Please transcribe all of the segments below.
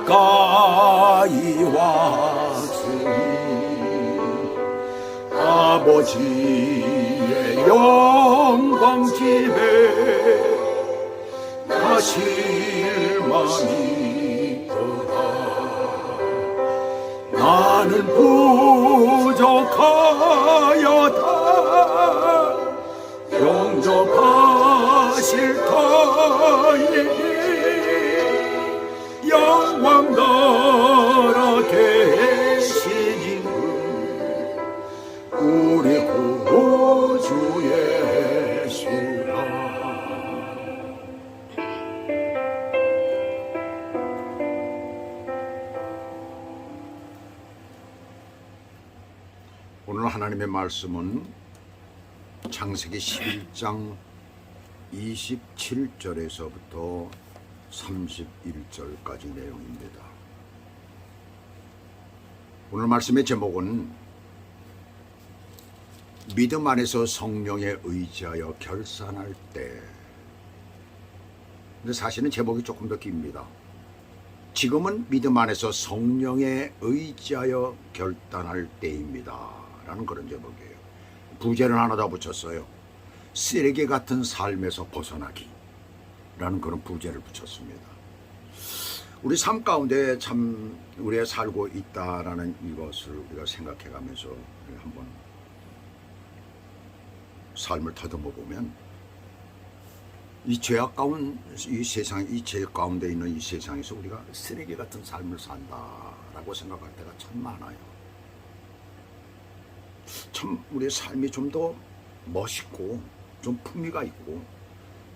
가까이 왔으니 아버지의 영광 집에 가실 맘이 있도다. 나는 부족하여다 용접하실 터이니 영광 나라 계신 우리 구주 예수라. 오늘 하나님의 말씀은 창세기 11장 27절에서부터 31절까지 내용입니다. 오늘 말씀의 제목은 믿음 안에서 성령에 의지하여 결산할 때. 근데 사실은 제목이 조금 더 깁니다. 지금은 믿음 안에서 성령에 의지하여 결단할 때입니다 라는 그런 제목이에요. 부제를 하나 더 붙였어요. 쓰레기 같은 삶에서 벗어나기 라는 그런 부제를 붙였습니다. 우리 삶 가운데 참 우리가 살고 있다라는 이것을 우리가 생각해 가면서 한번 삶을 더듬어 보면 이 죄악 가운 이 세상, 이 죄 가운데 있는 이 세상에서 우리가 쓰레기 같은 삶을 산다라고 생각할 때가 참 많아요. 참 우리의 삶이 좀 더 멋있고 좀 품위가 있고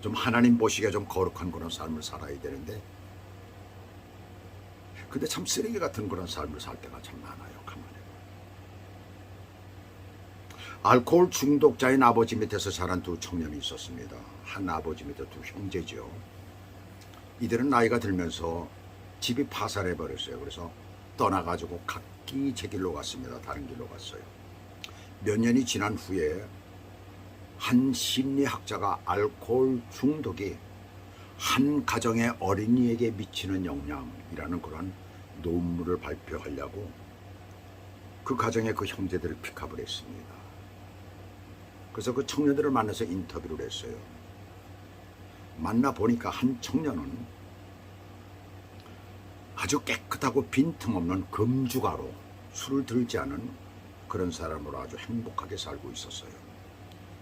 좀 하나님 보시기에 좀 거룩한 그런 삶을 살아야 되는데, 근데 참 쓰레기 같은 그런 삶을 살 때가 참 많아요. 가만히 알코올 중독자인 아버지 밑에서 자란 두 청년이 있었습니다. 한 아버지 밑에 두 형제죠. 이들은 나이가 들면서 집이 파산해 버렸어요. 그래서 떠나가지고 각기 제 길로 갔습니다. 다른 길로 갔어요. 몇 년이 지난 후에 한 심리학자가 알코올 중독이 한 가정의 어린이에게 미치는 영향이라는 그런 논문을 발표하려고 그 가정의 그 형제들을 픽업을 했습니다. 그래서 그 청년들을 만나서 인터뷰를 했어요. 만나보니까 한 청년은 아주 깨끗하고 빈틈없는 금주가로 술을 들지 않은 그런 사람으로 아주 행복하게 살고 있었어요.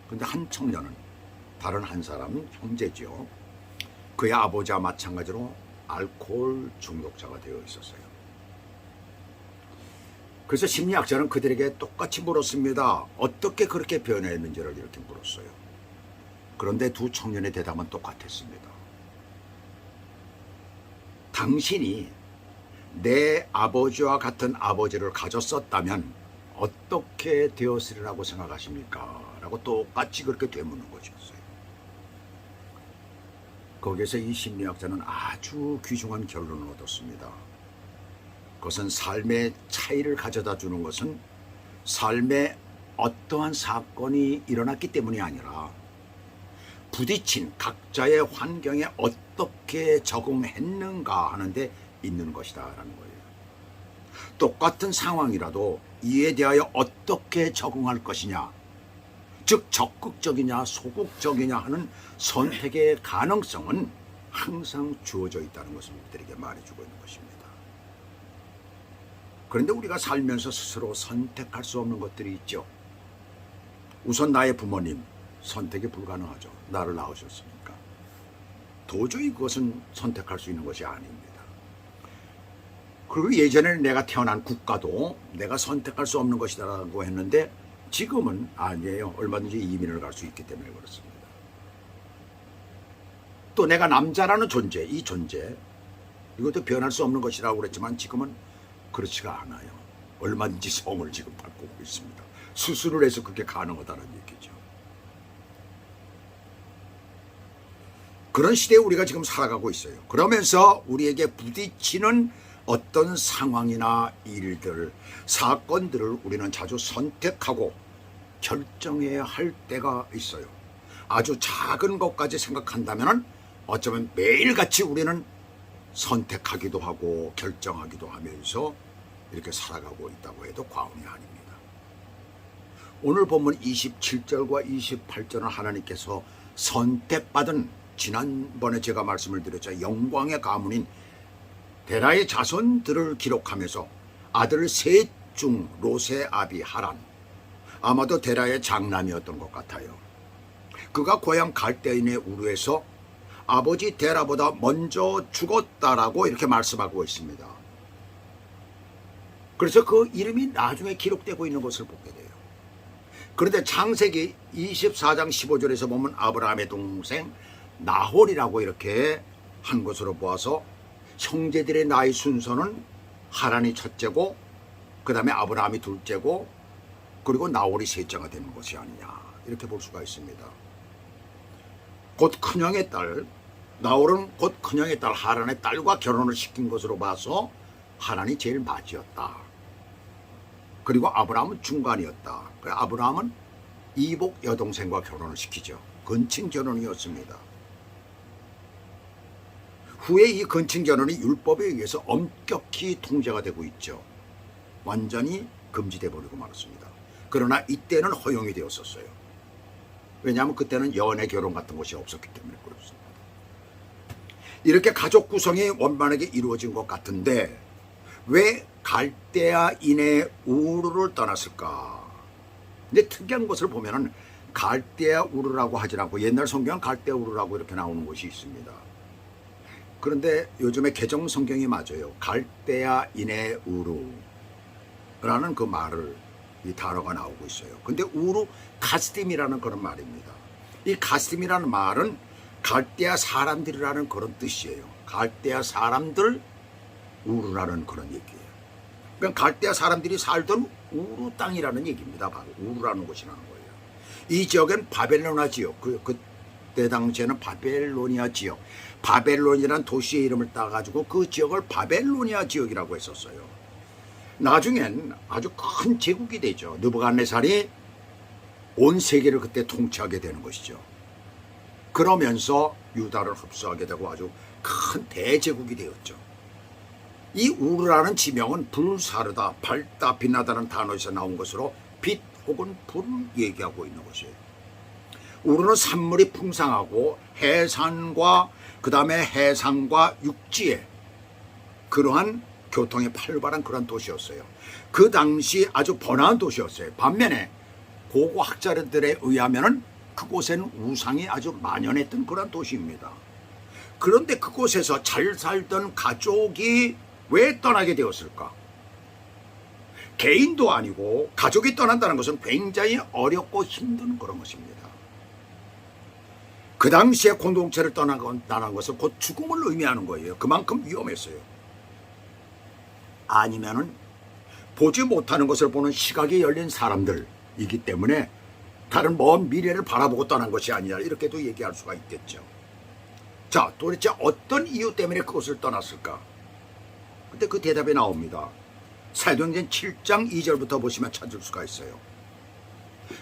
근데 한 청년은, 다른 한 사람은 형제죠. 그의 아버지와 마찬가지로 알코올 중독자가 되어 있었어요. 그래서 심리학자는 그들에게 똑같이 물었습니다. 어떻게 그렇게 변했는지를 이렇게 물었어요. 그런데 두 청년의 대답은 똑같았습니다. 당신이 내 아버지와 같은 아버지를 가졌었다면 어떻게 되었으리라고 생각하십니까? 라고 똑같이 그렇게 되묻는 것이었어요. 거기에서 이 심리학자는 아주 귀중한 결론을 얻었습니다. 그것은 삶의 차이를 가져다 주는 것은 삶에 어떠한 사건이 일어났기 때문이 아니라 부딪힌 각자의 환경에 어떻게 적응했는가 하는데 있는 것이다 라는 거예요. 똑같은 상황이라도 이에 대하여 어떻게 적응할 것이냐, 즉 적극적이냐 소극적이냐 하는 선택의 가능성은 항상 주어져 있다는 것을 우리들에게 말해주고 있는 것입니다. 그런데 우리가 살면서 스스로 선택할 수 없는 것들이 있죠. 우선 나의 부모님, 선택이 불가능하죠. 나를 낳으셨으니까. 도저히 그것은 선택할 수 있는 것이 아닙니다. 그리고 예전에 내가 태어난 국가도 내가 선택할 수 없는 것이라고 했는데 지금은 아니에요. 얼마든지 이민을 갈 수 있기 때문에 그렇습니다. 또 내가 남자라는 존재, 이 존재, 이것도 변할 수 없는 것이라고 그랬지만 지금은 그렇지가 않아요. 얼마든지 성을 지금 바꾸고 있습니다. 수술을 해서 그게 가능하다는 얘기죠. 그런 시대에 우리가 지금 살아가고 있어요. 그러면서 우리에게 부딪히는 어떤 상황이나 일들, 사건들을 우리는 자주 선택하고 결정해야 할 때가 있어요. 아주 작은 것까지 생각한다면 어쩌면 매일같이 우리는 선택하기도 하고 결정하기도 하면서 이렇게 살아가고 있다고 해도 과언이 아닙니다. 오늘 본문 27절과 28절은 하나님께서 선택받은, 지난번에 제가 말씀을 드렸죠, 영광의 가문인 데라의 자손들을 기록하면서 아들 셋 중 롯의 아비 하란, 아마도 데라의 장남이었던 것 같아요. 그가 고향 갈대인의 우르에서 아버지 데라보다 먼저 죽었다라고 이렇게 말씀하고 있습니다. 그래서 그 이름이 나중에 기록되고 있는 것을 보게 돼요. 그런데 창세기 24장 15절에서 보면 아브라함의 동생 나홀이라고 이렇게 한 것으로 보아서 형제들의 나이 순서는 하란이 첫째고 그 다음에 아브라함이 둘째고 그리고 나홀이 셋째가 되는 것이 아니냐, 이렇게 볼 수가 있습니다. 곧 큰형의 딸, 나홀은 곧 큰형의 딸 하란의 딸과 결혼을 시킨 것으로 봐서 하란이 제일 맞이었다. 그리고 아브라함은 중간이었다. 아브라함은 이복 여동생과 결혼을 시키죠. 건친 결혼이었습니다. 후에 이 건친 결혼이 율법에 의해서 엄격히 통제가 되고 있죠. 완전히 금지돼 버리고 말았습니다. 그러나 이때는 허용이 되었었어요. 왜냐하면 그때는 연애 결혼 같은 것이 없었기 때문에 그렇습니다. 이렇게 가족 구성이 원만하게 이루어진 것 같은데 왜 갈대아인의 우르를 떠났을까? 근데 특이한 것을 보면은 갈대아 우르라고 하지 않고 옛날 성경은 갈대아 우르라고 이렇게 나오는 곳이 있습니다. 그런데 요즘에 개정 성경이 맞아요. 갈대아인의 우르라는 그 말을, 이 단어가 나오고 있어요. 근데 우르 가스딤이라는 그런 말입니다. 이 가스딤이라는 말은 갈대아 사람들이라는 그런 뜻이에요. 갈대아 사람들 우르라는 그런 얘기예요. 그러니까 갈대아 사람들이 살던 우르 땅이라는 얘기입니다. 바로 우르라는 곳이라는 거예요. 이 지역은 바벨로나 지역, 그때 당시에는 바벨로니아 지역, 바벨론이라는 도시의 이름을 따가지고 그 지역을 바벨로니아 지역이라고 했었어요. 나중엔 아주 큰 제국이 되죠. 느부갓네살이 온 세계를 그때 통치하게 되는 것이죠. 그러면서 유다를 흡수하게 되고 아주 큰 대제국이 되었죠. 이 우르라는 지명은 불사르다, 밝다, 빛나다는 단어에서 나온 것으로 빛 혹은 불을 얘기하고 있는 것이에요. 우르는 산물이 풍성하고 해산과 그 다음에 해상과 육지에 그러한 교통이 활발한 그런 도시였어요. 그 당시 아주 번화한 도시였어요. 반면에 고고 학자들에 의하면은 그곳에는 우상이 아주 만연했던 그런 도시입니다. 그런데 그곳에서 잘 살던 가족이 왜 떠나게 되었을까? 개인도 아니고 가족이 떠난다는 것은 굉장히 어렵고 힘든 그런 것입니다. 그 당시에 공동체를 떠난다는 것은 곧 죽음을 의미하는 거예요. 그만큼 위험했어요. 아니면은 보지 못하는 것을 보는 시각이 열린 사람들이기 때문에 다른 먼 미래를 바라보고 떠난 것이 아니냐, 이렇게도 얘기할 수가 있겠죠. 자, 도대체 어떤 이유 때문에 그것을 떠났을까? 그때 그 대답이 나옵니다. 사도행전 7장 2절부터 보시면 찾을 수가 있어요.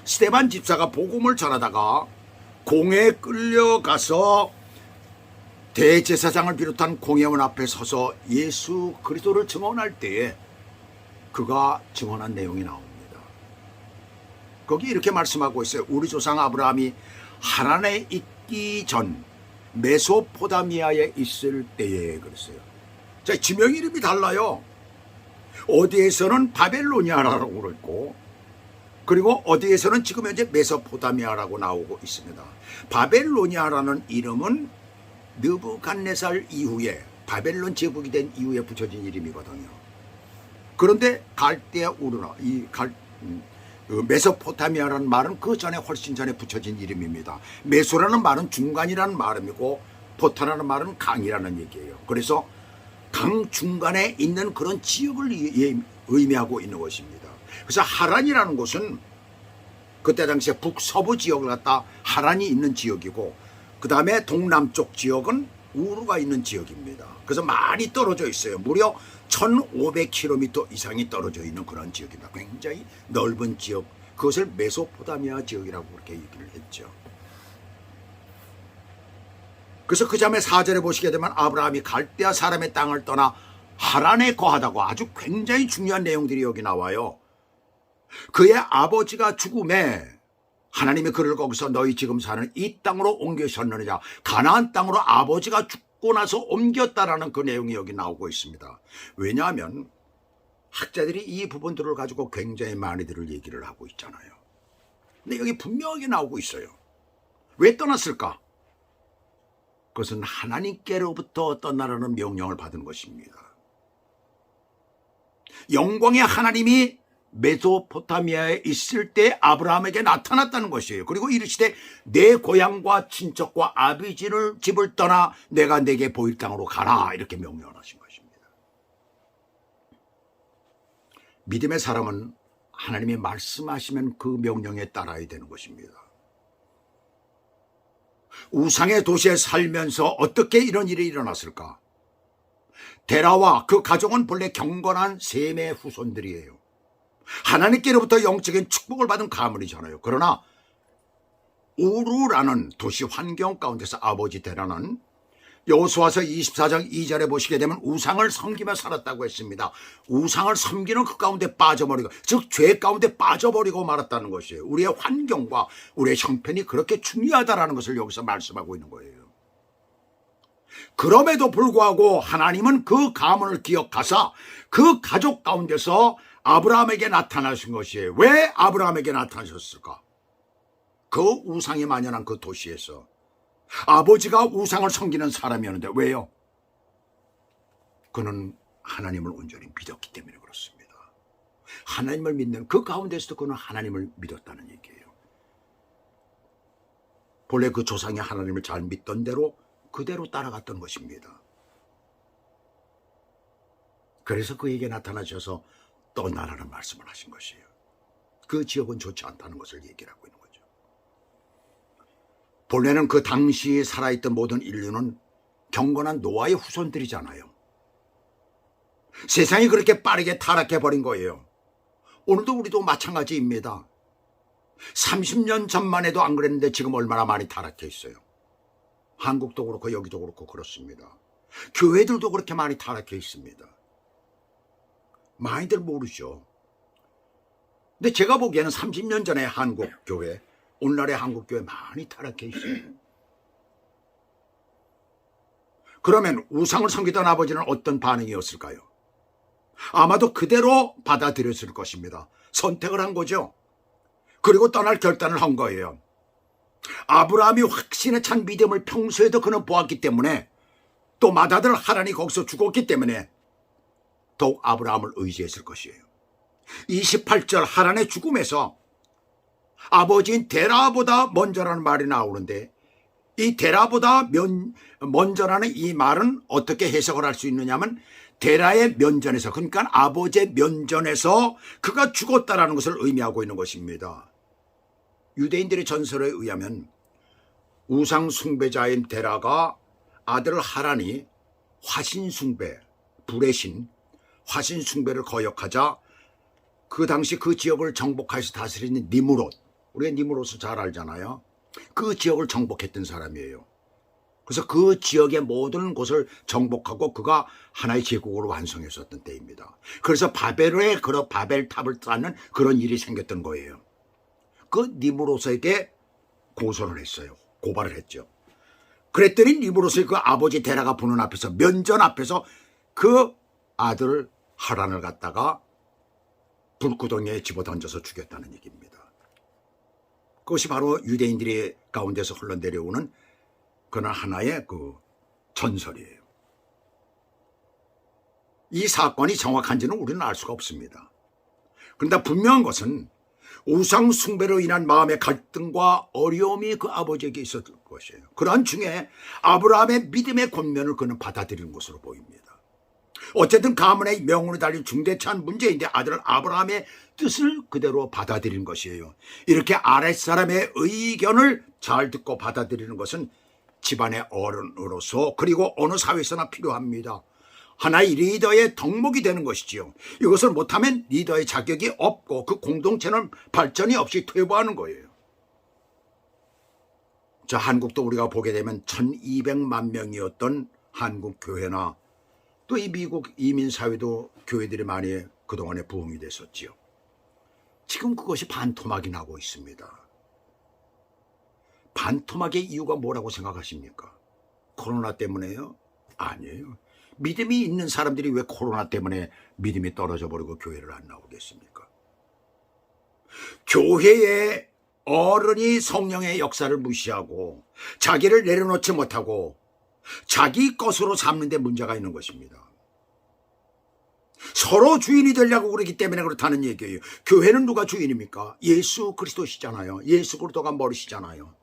스데반 집사가 복음을 전하다가 공회에 끌려가서 대제사장을 비롯한 공회원 앞에 서서 예수 그리스도를 증언할 때에 그가 증언한 내용이 나옵니다. 거기 이렇게 말씀하고 있어요. 우리 조상 아브라함이 하란에 있기 전 메소포타미아에 있을 때에 그랬어요. 자, 지명 이름이 달라요. 어디에서는 바벨로니아라고 그랬고, 그리고 어디에서는 지금 현재 메소포타미아라고 나오고 있습니다. 바벨로니아라는 이름은 느부갓네살 이후에, 바벨론 제국이 된 이후에 붙여진 이름이거든요. 그런데 갈대아 우르나, 메소포타미아라는 말은 그 전에 훨씬 전에 붙여진 이름입니다. 메소라는 말은 중간이라는 말이고 포타라는 말은 강이라는 얘기예요. 그래서 강 중간에 있는 그런 지역을 의미하고 있는 것입니다. 그래서 하란이라는 곳은 그때 당시에 북서부 지역을 갖다 하란이 있는 지역이고, 그 다음에 동남쪽 지역은 우르가 있는 지역입니다. 그래서 많이 떨어져 있어요. 무려 1500km 이상이 떨어져 있는 그런 지역입니다. 굉장히 넓은 지역, 그것을 메소포타미아 지역이라고 그렇게 얘기를 했죠. 그래서 그 자매 4절에 보시게 되면 아브라함이 갈대아 사람의 땅을 떠나 하란에 거하다고 아주 굉장히 중요한 내용들이 여기 나와요. 그의 아버지가 죽음에 하나님이 그를 거기서 너희 지금 사는 이 땅으로 옮기셨느냐, 가나안 땅으로 아버지가 죽고 나서 옮겼다라는 그 내용이 여기 나오고 있습니다. 왜냐하면 학자들이 이 부분들을 가지고 굉장히 많이들 얘기를 하고 있잖아요. 근데 여기 분명하게 나오고 있어요. 왜 떠났을까? 그것은 하나님께로부터 떠나라는 명령을 받은 것입니다. 영광의 하나님이 메소포타미아에 있을 때 아브라함에게 나타났다는 것이에요. 그리고 이르시되 내 고향과 친척과 아비지를 집을 떠나 내가 내게 보일 땅으로 가라, 이렇게 명령을 하신 것입니다. 믿음의 사람은 하나님이 말씀하시면 그 명령에 따라야 되는 것입니다. 우상의 도시에 살면서 어떻게 이런 일이 일어났을까? 데라와 그 가족은 본래 경건한 셈의 후손들이에요. 하나님께로부터 영적인 축복을 받은 가문이잖아요. 그러나 우루라는 도시 환경 가운데서 아버지 데라는 여호수아서 24장 2절에 보시게 되면 우상을 섬기며 살았다고 했습니다. 우상을 섬기는 그 가운데 빠져버리고, 즉 죄 가운데 빠져버리고 말았다는 것이에요. 우리의 환경과 우리의 형편이 그렇게 중요하다는 것을 여기서 말씀하고 있는 거예요. 그럼에도 불구하고 하나님은 그 가문을 기억하사 그 가족 가운데서 아브라함에게 나타나신 것이에요. 왜 아브라함에게 나타나셨을까? 그 우상이 만연한 그 도시에서 아버지가 우상을 섬기는 사람이었는데 왜요? 그는 하나님을 온전히 믿었기 때문에 그렇습니다. 하나님을 믿는 그 가운데서도 그는 하나님을 믿었다는 얘기예요. 본래 그 조상이 하나님을 잘 믿던 대로 그대로 따라갔던 것입니다. 그래서 그에게 나타나셔서 떠나라는 말씀을 하신 것이에요. 그 지역은 좋지 않다는 것을 얘기를 하고 있는 거죠. 본래는 그 당시 살아있던 모든 인류는 경건한 노아의 후손들이잖아요. 세상이 그렇게 빠르게 타락해버린 거예요. 오늘도 우리도 마찬가지입니다. 30년 전만 해도 안 그랬는데 지금 얼마나 많이 타락해 있어요. 한국도 그렇고 여기도 그렇고 그렇습니다. 교회들도 그렇게 많이 타락해 있습니다. 많이들 모르죠. 근데 제가 보기에는 30년 전에 한국 교회, 오늘날의 한국 교회 많이 타락해 있어요. 그러면 우상을 섬기던 아버지는 어떤 반응이었을까요? 아마도 그대로 받아들였을 것입니다. 선택을 한 거죠. 그리고 떠날 결단을 한 거예요. 아브라함이 확신에 찬 믿음을 평소에도 그는 보았기 때문에, 또 맏아들 하란이 거기서 죽었기 때문에 더욱 아브라함을 의지했을 것이에요. 28절 하란의 죽음에서 아버지인 데라보다 먼저라는 말이 나오는데, 이 데라보다 먼저라는 이 말은 어떻게 해석을 할 수 있느냐면, 데라의 면전에서, 그러니까 아버지의 면전에서 그가 죽었다라는 것을 의미하고 있는 것입니다. 유대인들의 전설에 의하면 우상 숭배자인 데라가 아들 하란이 화신 숭배, 불의 신 화신 숭배를 거역하자 그 당시 그 지역을 정복해서 다스리는 니므롯, 우리가 니므롯을 잘 알잖아요. 그 지역을 정복했던 사람이에요. 그래서 그 지역의 모든 곳을 정복하고 그가 하나의 제국으로 완성했었던 때입니다. 그래서 바벨의 그런 바벨탑을 쌓는 그런 일이 생겼던 거예요. 그 니므롯에게 고소를 했어요. 고발을 했죠. 그랬더니 니므롯의 그 아버지 데라가 보는 앞에서, 면전 앞에서 그 아들 하란을 갖다가 불구덩이에 집어던져서 죽였다는 얘기입니다. 그것이 바로 유대인들의 가운데서 흘러내려오는 그런 하나의 그 전설이에요. 이 사건이 정확한지는 우리는 알 수가 없습니다. 그런데 분명한 것은 우상 숭배로 인한 마음의 갈등과 어려움이 그 아버지에게 있었을 것이에요. 그러한 중에 아브라함의 믿음의 권면을 그는 받아들이는 것으로 보입니다. 어쨌든 가문의 명운을 달린 중대한 문제인데 아들 아브라함의 뜻을 그대로 받아들이는 것이에요. 이렇게 아랫사람의 의견을 잘 듣고 받아들이는 것은 집안의 어른으로서, 그리고 어느 사회에서나 필요합니다. 하나의 리더의 덕목이 되는 것이지요. 이것을 못하면 리더의 자격이 없고 그 공동체는 발전이 없이 퇴보하는 거예요. 자, 한국도 우리가 보게 되면 1200만 명이었던 한국 교회나 또 이 미국 이민 사회도 교회들이 많이 그동안에 부흥이 됐었지요. 지금 그것이 반토막이 나고 있습니다. 반토막의 이유가 뭐라고 생각하십니까? 코로나 때문에요? 아니에요. 믿음이 있는 사람들이 왜 코로나 때문에 믿음이 떨어져 버리고 교회를 안 나오겠습니까? 교회에 어른이 성령의 역사를 무시하고 자기를 내려놓지 못하고 자기 것으로 삼는 데 문제가 있는 것입니다. 서로 주인이 되려고 그러기 때문에 그렇다는 얘기예요. 교회는 누가 주인입니까? 예수 그리스도시잖아요. 예수 그리스도가 머리시잖아요.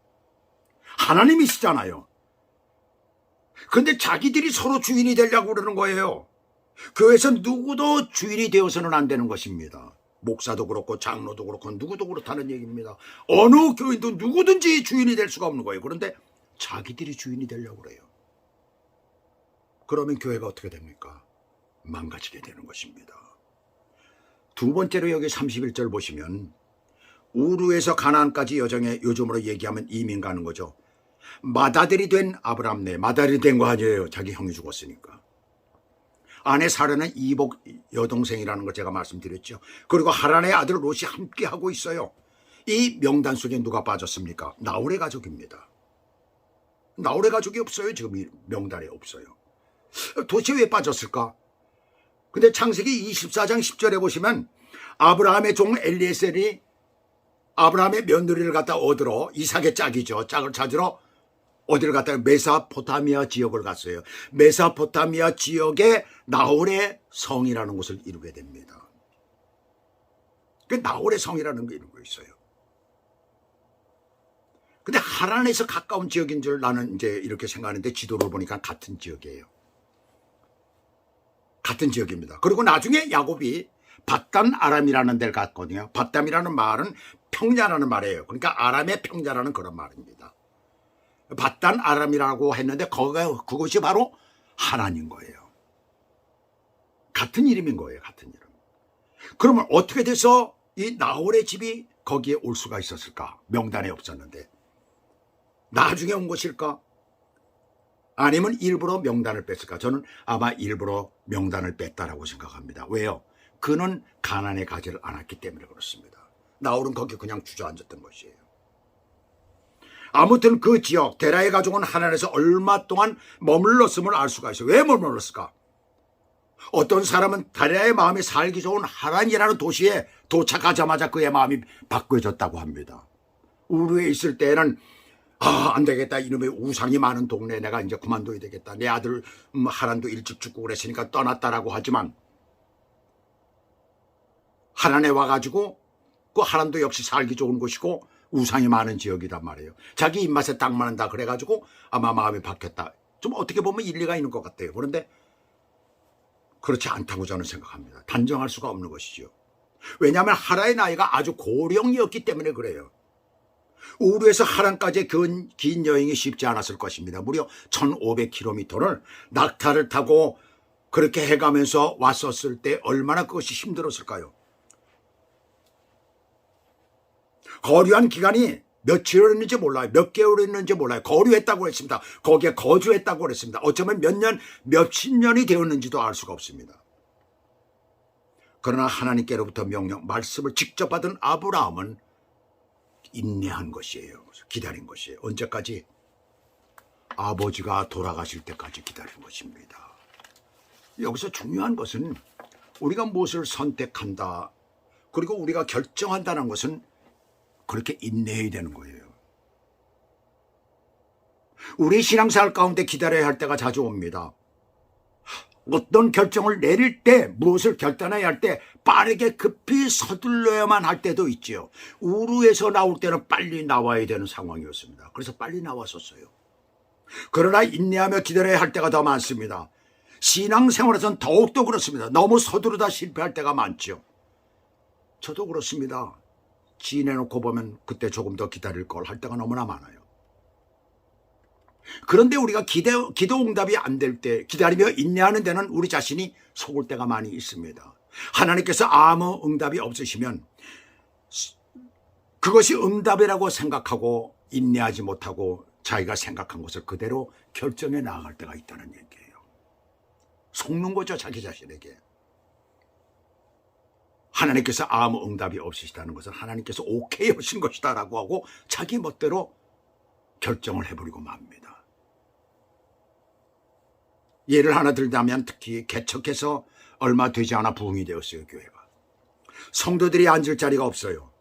하나님이시잖아요. 그런데 자기들이 서로 주인이 되려고 그러는 거예요. 교회에서 누구도 주인이 되어서는 안 되는 것입니다. 목사도 그렇고 장로도 그렇고 누구도 그렇다는 얘기입니다. 어느 교인도 누구든지 주인이 될 수가 없는 거예요. 그런데 자기들이 주인이 되려고 그래요. 그러면 교회가 어떻게 됩니까? 망가지게 되는 것입니다. 두 번째로 여기 31절 보시면 우르에서 가나안까지 여정에 요즘으로 얘기하면 이민 가는 거죠. 맏아들이 된 아브람네, 맏아들이 된 거 아니에요. 자기 형이 죽었으니까. 아내 사라는 이복 여동생이라는 걸 제가 말씀드렸죠. 그리고 하란의 아들 롯이 함께 하고 있어요. 이 명단 속에 누가 빠졌습니까? 나홀의 가족입니다. 나홀의 가족이 없어요. 지금 이 명단에 없어요. 도대체 왜 빠졌을까? 근데 창세기 24장 10절에 보시면 아브라함의 종 엘리에셀이 아브라함의 며느리를 갖다 얻으러, 이삭의 짝이죠. 짝을 찾으러 어디를 갔다가 메소포타미아 지역을 갔어요. 메소포타미아 지역에 나홀의 성이라는 곳을 이루게 됩니다. 그 나홀의 성이라는 게 이루고 있어요. 근데 하란에서 가까운 지역인 줄 나는 이제 이렇게 생각하는데 지도를 보니까 같은 지역이에요. 같은 지역입니다. 그리고 나중에 야곱이 밧단 아람이라는 데를 갔거든요. 밧담이라는 말은 평야라는 말이에요. 그러니까 아람의 평야라는 그런 말입니다. 밧단 아람이라고 했는데 그것이 바로 하나님 거예요. 같은 이름인 거예요. 같은 이름. 그러면 어떻게 돼서 이 나홀의 집이 거기에 올 수가 있었을까? 명단에 없었는데. 나중에 온 것일까? 아니면 일부러 명단을 뺐을까? 저는 아마 일부러 명단을 뺐다라고 생각합니다. 왜요? 그는 가나안에 가지를 않았기 때문에 그렇습니다. 나홀은 거기 그냥 주저앉았던 것이에요. 아무튼 그 지역 데라의 가족은 하란에서 얼마 동안 머물렀음을 알 수가 있어요. 왜 머물렀을까? 어떤 사람은 데라의 마음이 살기 좋은 하란이라는 도시에 도착하자마자 그의 마음이 바뀌어졌다고 합니다. 우르에 있을 때는 안 되겠다. 이놈의 우상이 많은 동네에 내가 이제 그만둬야 되겠다. 내 아들 하란도 일찍 죽고 그랬으니까 떠났다라고 하지만 하란에 와가지고 그 하란도 역시 살기 좋은 곳이고 우상이 많은 지역이란 말이에요. 자기 입맛에 딱 맞는다 그래가지고 아마 마음이 바뀌었다. 좀 어떻게 보면 일리가 있는 것 같아요. 그런데 그렇지 않다고 저는 생각합니다. 단정할 수가 없는 것이죠. 왜냐하면 하란의 나이가 아주 고령이었기 때문에 그래요. 우르에서 하란까지의 긴 여행이 쉽지 않았을 것입니다. 무려 1500km를 낙타를 타고 그렇게 해가면서 왔었을 때 얼마나 그것이 힘들었을까요? 거류한 기간이 며칠이었는지 몰라요. 몇 개월이었는지 몰라요. 거류했다고 했습니다. 거기에 거주했다고 했습니다. 어쩌면 몇 년, 몇십 년이 되었는지도 알 수가 없습니다. 그러나 하나님께로부터 명령, 말씀을 직접 받은 아브라함은 인내한 것이에요. 기다린 것이에요. 언제까지? 아버지가 돌아가실 때까지 기다린 것입니다. 여기서 중요한 것은 우리가 무엇을 선택한다, 그리고 우리가 결정한다는 것은 그렇게 인내해야 되는 거예요. 우리 신앙생활 가운데 기다려야 할 때가 자주 옵니다. 어떤 결정을 내릴 때, 무엇을 결단해야 할 때 빠르게 급히 서둘러야만 할 때도 있지요. 우르에서 나올 때는 빨리 나와야 되는 상황이었습니다. 그래서 빨리 나왔었어요. 그러나 인내하며 기다려야 할 때가 더 많습니다. 신앙생활에서는 더욱더 그렇습니다. 너무 서두르다 실패할 때가 많죠. 저도 그렇습니다. 지내놓고 보면 그때 조금 더 기다릴 걸 할 때가 너무나 많아요. 그런데 우리가 기도 응답이 안 될 때, 기다리며 인내하는 데는 우리 자신이 속을 때가 많이 있습니다. 하나님께서 아무 응답이 없으시면 그것이 응답이라고 생각하고 인내하지 못하고 자기가 생각한 것을 그대로 결정해 나아갈 때가 있다는 얘기예요. 속는 거죠, 자기 자신에게. 하나님께서 아무 응답이 없으시다는 것은 하나님께서 오케이 하신 것이다 라고 하고 자기 멋대로 결정을 해버리고 맙니다. 예를 하나 들자면 특히 개척해서 얼마 되지 않아 부흥이 되었어요, 교회가. 성도들이 앉을 자리가 없어요.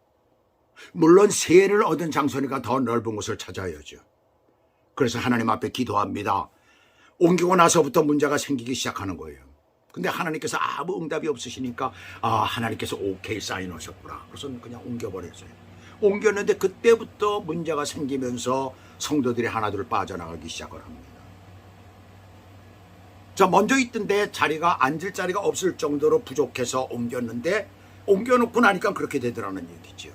물론 세례를 얻은 장소니까 더 넓은 곳을 찾아야죠. 그래서 하나님 앞에 기도합니다. 옮기고 나서부터 문제가 생기기 시작하는 거예요. 근데 하나님께서 아무 응답이 없으시니까 하나님께서 오케이 사인하셨구나. 그래서 그냥 옮겨버렸어요. 옮겼는데 그때부터 문제가 생기면서 성도들이 하나둘 빠져나가기 시작을 합니다. 자, 먼저 있던데 자리가 앉을 자리가 없을 정도로 부족해서 옮겼는데 옮겨놓고 나니까 그렇게 되더라는 얘기죠.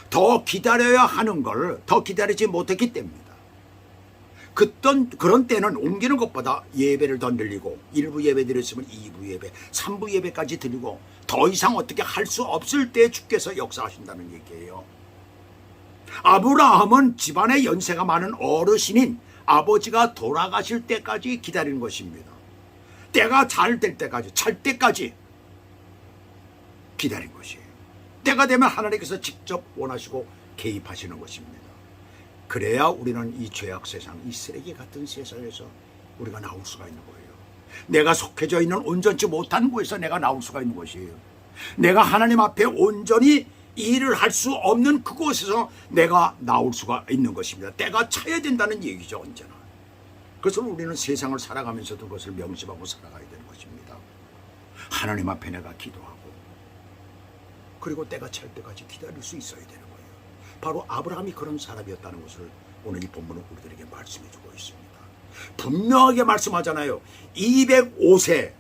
더 기다려야 하는 걸 더 기다리지 못했기 때문입니다. 그런 때는 옮기는 것보다 예배를 더 늘리고 1부 예배 드렸으면 2부 예배, 3부 예배까지 드리고 더 이상 어떻게 할 수 없을 때 주께서 역사하신다는 얘기예요. 아브라함은 집안에 연세가 많은 어르신인 아버지가 돌아가실 때까지 기다리는 것입니다. 때가 잘 될 때까지, 찰 때까지 기다린 것이에요. 때가 되면 하나님께서 직접 원하시고 개입하시는 것입니다. 그래야 우리는 이 죄악 세상, 이 쓰레기 같은 세상에서 우리가 나올 수가 있는 거예요. 내가 속해져 있는 온전치 못한 곳에서 내가 나올 수가 있는 것이에요. 내가 하나님 앞에 온전히 일을 할 수 없는 그곳에서 내가 나올 수가 있는 것입니다. 때가 차야 된다는 얘기죠, 언제나. 그래서 우리는 세상을 살아가면서도 그것을 명심하고 살아가야 되는 것입니다. 하나님 앞에 내가 기도하고 그리고 때가 찰 때까지 기다릴 수 있어야 되는 거예요. 바로 아브라함이 그런 사람이었다는 것을 오늘 이 본문은 우리들에게 말씀해 주고 있습니다. 분명하게 말씀하잖아요. 205세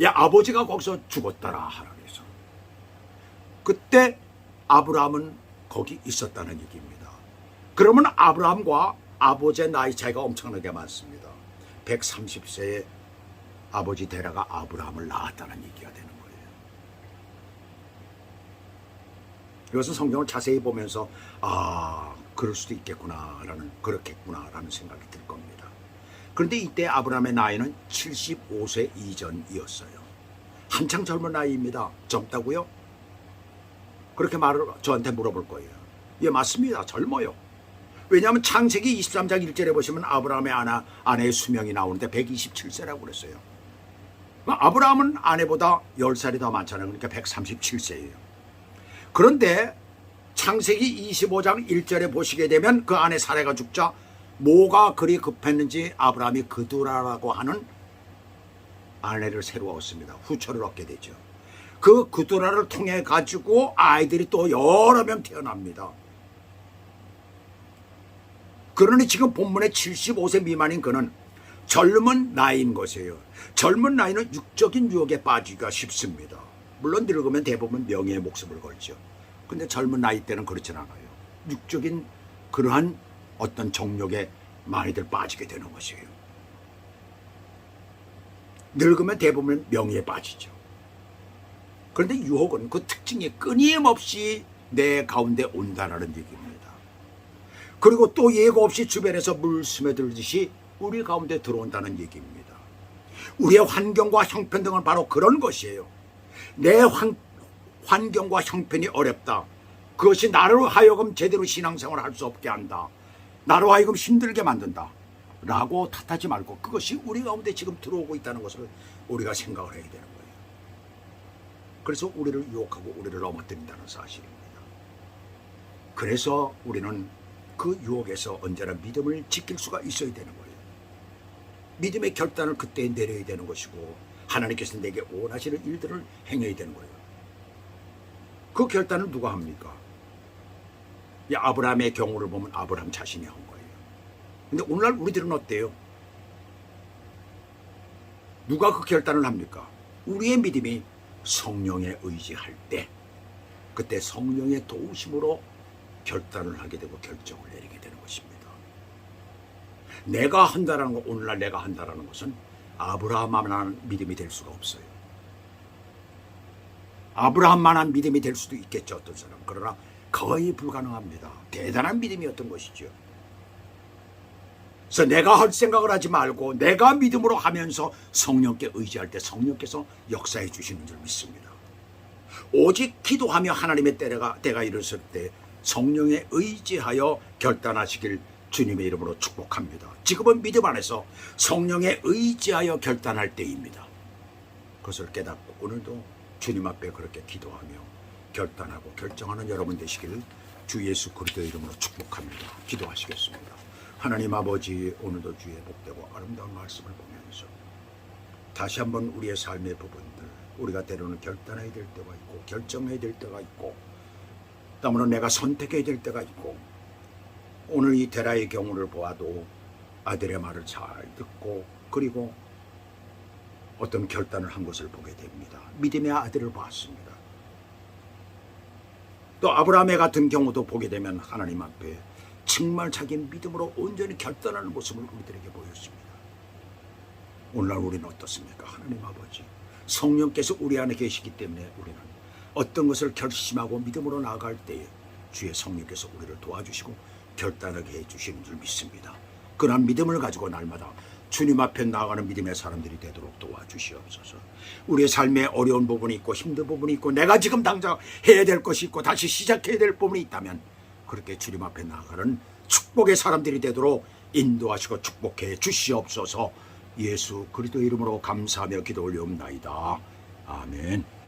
아버지가 거기서 죽었다라 하나님께서. 그때 아브라함은 거기 있었다는 얘기입니다. 그러면 아브라함과 아버지의 나이 차이가 엄청나게 많습니다. 130세에 아버지 데라가 아브라함을 낳았다는 얘기가 되는 거예요. 이것은 성경을 자세히 보면서 그럴 수도 있겠구나라는, 그렇겠구나라는 생각이 들 겁니다. 그런데 이때 아브라함의 나이는 75세 이전이었어요. 한창 젊은 나이입니다. 젊다고요? 그렇게 말을 저한테 물어볼 거예요. 예, 맞습니다. 젊어요. 왜냐하면 창세기 23장 1절에 보시면 아브라함의 아내의 수명이 나오는데 127세라고 그랬어요. 아브라함은 아내보다 10살이 더 많잖아요. 그러니까 137세예요. 그런데 창세기 25장 1절에 보시게 되면 그 아내 사레가 죽자 뭐가 그리 급했는지 아브라함이 그두라라고 하는 아내를 새로 얻습니다. 후처를 얻게 되죠. 그 그두라를 통해 가지고 아이들이 또 여러 명 태어납니다. 그러니 지금 본문에 75세 미만인 그는 젊은 나이인 것이에요. 젊은 나이는 육적인 유혹에 빠지기가 쉽습니다. 물론 늙으면 대부분 명예의 목숨을 걸죠. 근데 젊은 나이 때는 그렇진 않아요. 육적인 그러한 어떤 정욕에 많이들 빠지게 되는 것이에요. 늙으면 대부분 명예에 빠지죠. 그런데 유혹은 그 특징이 끊임없이 내 가운데 온다는 얘기입니다. 그리고 또 예고 없이 주변에서 물 스며들듯이 우리 가운데 들어온다는 얘기입니다. 우리의 환경과 형편 등은 바로 그런 것이에요. 내 환경과 형편이 어렵다. 그것이 나로 하여금 제대로 신앙생활을 할 수 없게 한다. 나로 하여금 힘들게 만든다. 라고 탓하지 말고 그것이 우리 가운데 지금 들어오고 있다는 것을 우리가 생각을 해야 되는 거예요. 그래서 우리를 유혹하고 우리를 넘어뜨린다는 사실입니다. 그래서 우리는 그 유혹에서 언제나 믿음을 지킬 수가 있어야 되는 거예요. 믿음의 결단을 그때 내려야 되는 것이고 하나님께서 내게 원하시는 일들을 행해야 되는 거예요. 그 결단을 누가 합니까? 아브라함의 경우를 보면 아브라함 자신이 한 거예요. 근데 오늘날 우리들은 어때요? 누가 그 결단을 합니까? 우리의 믿음이 성령에 의지할 때 그때 성령의 도우심으로 결단을 하게 되고 결정을 내리게 되는 것입니다. 내가 한다라는 것, 오늘날 내가 한다라는 것은 아브라함만한 믿음이 될 수가 없어요. 아브라함만한 믿음이 될 수도 있겠죠, 어떤 사람. 그러나 거의 불가능합니다. 대단한 믿음이었던 것이죠. 그래서 내가 할 생각을 하지 말고 내가 믿음으로 하면서 성령께 의지할 때 성령께서 역사해 주시는 줄 믿습니다. 오직 기도하며 하나님의 때가 이르렀을 때 성령에 의지하여 결단하시길 주님의 이름으로 축복합니다. 지금은 믿음 안에서 성령에 의지하여 결단할 때입니다. 그것을 깨닫고 오늘도 주님 앞에 그렇게 기도하며 결단하고 결정하는 여러분 되시길 주 예수 그리스도의 이름으로 축복합니다. 기도하시겠습니다. 하나님 아버지, 오늘도 주의 복되고 아름다운 말씀을 보면서 다시 한번 우리의 삶의 부분들, 우리가 때로는 결단해야 될 때가 있고 결정해야 될 때가 있고 때문에 내가 선택해야 될 때가 있고, 오늘 이 데라의 경우를 보아도 아들의 말을 잘 듣고 그리고 어떤 결단을 한 것을 보게 됩니다. 믿음의 아들을 보았습니다. 또 아브라함의 같은 경우도 보게 되면 하나님 앞에 정말 자기 믿음으로 온전히 결단하는 모습을 우리들에게 보였습니다. 오늘날 우리는 어떻습니까? 하나님 아버지, 성령께서 우리 안에 계시기 때문에 우리는 어떤 것을 결심하고 믿음으로 나아갈 때에 주의 성령께서 우리를 도와주시고 결단하게 해주시는 줄 믿습니다. 그러한 믿음을 가지고 날마다 주님 앞에 나아가는 믿음의 사람들이 되도록 도와주시옵소서. 우리의 삶에 어려운 부분이 있고 힘든 부분이 있고 내가 지금 당장 해야 될 것이 있고 다시 시작해야 될 부분이 있다면 그렇게 주님 앞에 나아가는 축복의 사람들이 되도록 인도하시고 축복해 주시옵소서. 예수 그리스도 이름으로 감사하며 기도 올려옵나이다. 아멘.